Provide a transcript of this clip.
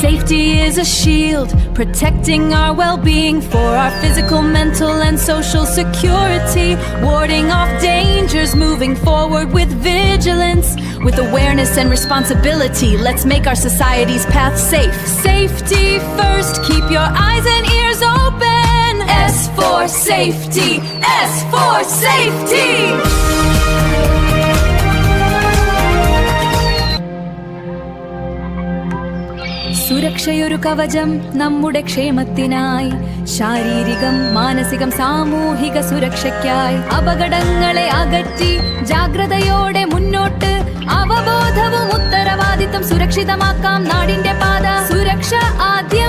Safety is a shield, protecting our well-being for our physical, mental, and social security, warding off dangers, moving forward with vigilance. With awareness and responsibility, let's make our society's path safe. Safety first, keep your eyes and ears open. S for safety, S for safety. സുരക്ഷയൊരു കവചം നമ്മുടെ ക്ഷേമത്തിനായി, ശാരീരികം മാനസികം സാമൂഹിക സുരക്ഷയ്ക്കായി. അപകടങ്ങളെ അകറ്റി ജാഗ്രതയോടെ മുന്നോട്ട്, അവബോധവും ഉത്തരവാദിത്തം സുരക്ഷിതമാക്കാം നാടിന്റെ പാത. സുരക്ഷ ആദ്യം.